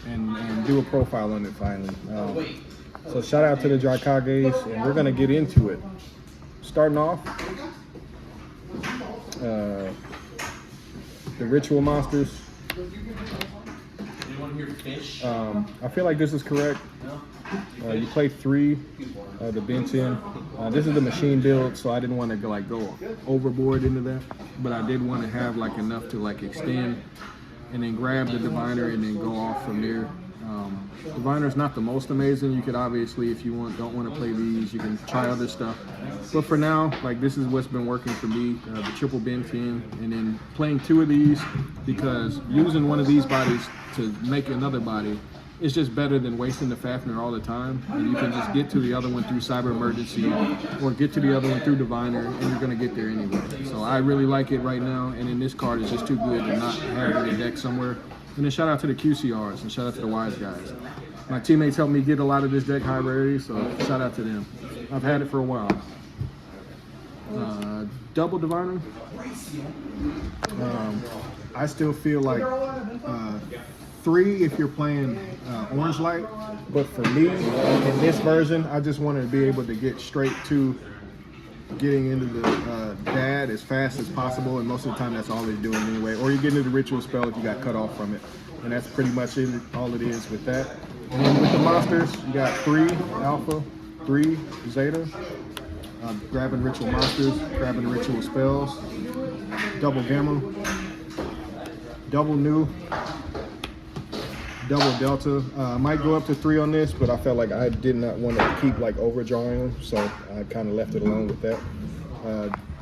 and do a profile on it finally. So shout out to the Drykages, and we're gonna get into it. Starting off, the ritual monsters. I feel like this is correct. You play 3, the Ben 10. This is the machine build, so I didn't want to go overboard into that, but I did want to have like enough to like extend and then grab the diviner and then go off from there. Diviner is not the most amazing. You could obviously, if you don't want to play these, you can try other stuff. But for now, like this is what's been working for me, the triple Ben 10, and then playing 2 of these, because using one of these bodies to make another body is just better than wasting the Fafnir all the time. And you can just get to the other one through Cyber Emergency or get to the other one through Diviner, and you're going to get there anyway. So I really like it right now, and then this card is just too good to not have in the deck somewhere. And then shout out to the QCRs and shout out to the Wise Guys. My teammates helped me get a lot of this deck high rarity, so shout out to them. I've had it for a while. Double Diviner. I still feel like 3 if you're playing Orange Light, but for me, in this version, I just want to be able to get straight to getting into the dad as fast as possible, and most of the time that's all they're doing anyway. Or you get into the ritual spell if you got cut off from it, and that's pretty much all it is with that. And then with the monsters, you got 3 Alpha, 3 Zeta, grabbing ritual monsters, grabbing ritual spells, double Gamma, double Nu, double Delta. I might go up to 3 on this, but I felt like I did not want to keep like overdrawing them, so I kind of left it alone with that.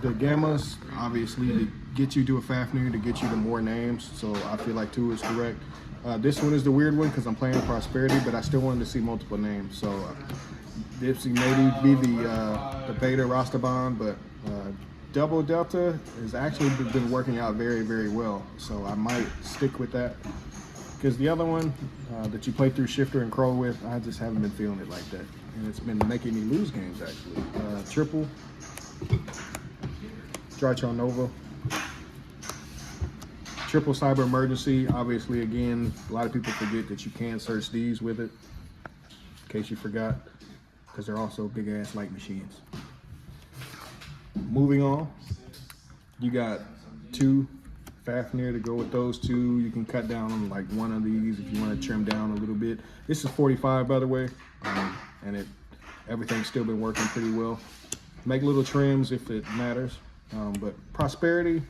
The Gammas, obviously, to get you to a Fafnir, to get you to more names, so I feel like 2 is correct. This one is the weird one because I'm playing Prosperity, but I still wanted to see multiple names, so this maybe be the Beta Rastaban, but double Delta has actually been working out very, very well, so I might stick with that. Because the other one that you play through Shifter and Crow with, I just haven't been feeling it like that. And it's been making me lose games, actually. Triple, Drytron Nova, triple Cyber Emergency. Obviously, again, a lot of people forget that you can search these with it, in case you forgot, because they're also big-ass light machines. Moving on, you got 2 Fafnir to go with those 2. You can cut down on like one of these if you want to trim down a little bit. This is 45, by the way, and everything's still been working pretty well. Make little trims if it matters, but Prosperity.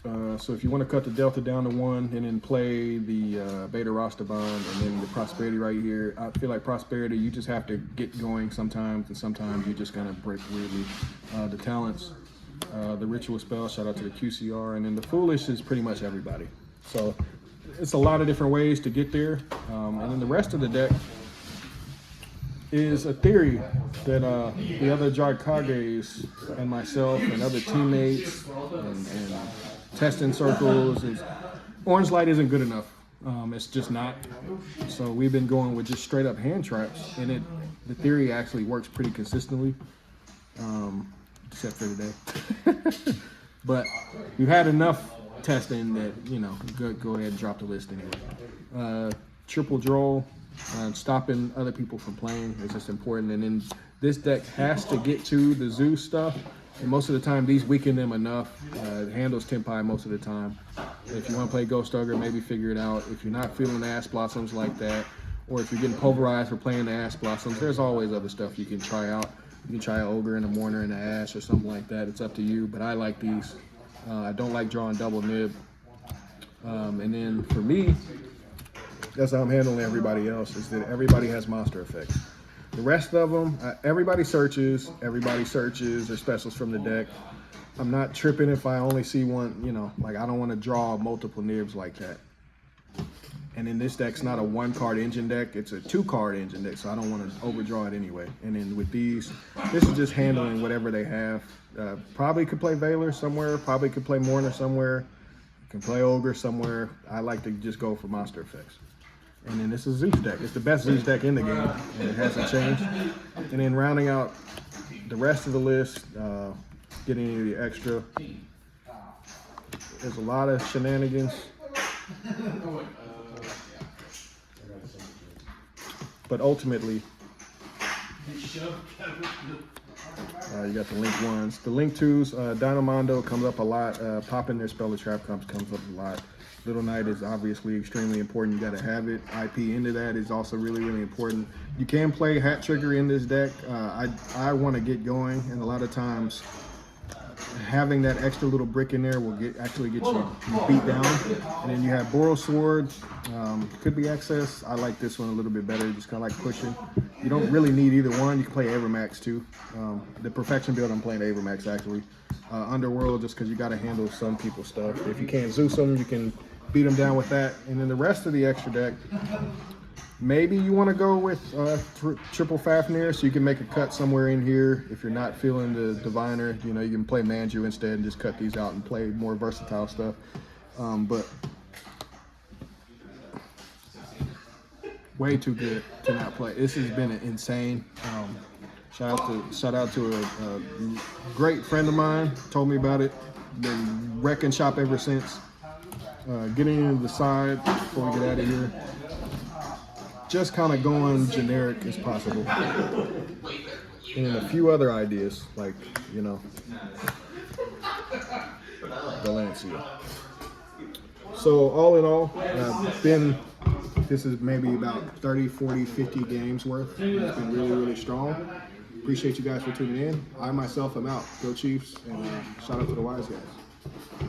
So if you want to cut the Delta down to 1 and then play the Beta Rastaban and then the Prosperity right here, I feel like Prosperity, you just have to get going sometimes, and sometimes you're just gonna break weirdly. The talents. The ritual spell, shout out to the QCR, and then the foolish is pretty much everybody. So it's a lot of different ways to get there. And then the rest of the deck is a theory that the other Drykages and myself and other teammates and testing circles is Orange Light isn't good enough. It's just not. So we've been going with just straight up Handtraps, and the theory actually works pretty consistently. Except for today. But we've had enough testing that, you know, go ahead and drop the list anyway. Triple Droll, stopping other people from playing is just important. And then this deck has to get to the Zeus stuff. And most of the time, these weaken them enough. It handles Tempai most of the time. If you want to play Ghost Ogre, maybe figure it out. If you're not feeling the Ash Blossoms like that, or if you're getting pulverized for playing the Ash Blossoms, there's always other stuff you can try out. You can try an Ogre and a Mourner and an Ash or something like that. It's up to you, but I like these. I don't like drawing double nib. And then for me, that's how I'm handling everybody else, is that everybody has monster effects. The rest of them, everybody searches their specials from the deck. I'm not tripping if I only see one, you know, like I don't want to draw multiple nibs like that. And then this deck's not a 1-card engine deck, it's a 2-card engine deck, so I don't want to overdraw it anyway. And then with these, this is just handling whatever they have. Probably could play Veiler somewhere, probably could play Mourner somewhere, can play Ogre somewhere. I like to just go for monster effects. And then this is Zeus deck. It's the best Zeus deck in the game, and it hasn't changed. And then rounding out the rest of the list, getting into the extra, there's a lot of shenanigans. But ultimately, you got the Link 1s. The Link 2s, Dynamondo comes up a lot. Popping their Speller Trap comes up a lot. Little Knight is obviously extremely important. You got to have it. IP into that is also really, really important. You can play Hat Trigger in this deck. I want to get going, and a lot of times having that extra little brick in there will actually get you beat down. And then you have Boral Sword, could be excess. I like this one a little bit better, just kind of like pushing. You don't really need either one. You can play Avermax too. The Perfection build, I'm playing Avermax actually. Underworld, just because you got to handle some people's stuff. If you can't Zeus them, you can beat them down with that. And then the rest of the extra deck, maybe you want to go with triple Fafnir, so you can make a cut somewhere in here. If you're not feeling the Diviner, you know, you can play Manju instead and just cut these out and play more versatile stuff. But way too good to not play. This has been insane. Shout out to a great friend of mine. Told me about it. Been wrecking shop ever since. Getting into the side before we get out of here. Just kind of going generic as possible. And a few other ideas, like, you know, Valencia. So all in all, this is maybe about 30, 40, 50 games worth. It's been really, really strong. Appreciate you guys for tuning in. I myself am out. Go Chiefs, and shout out to the Wise Guys.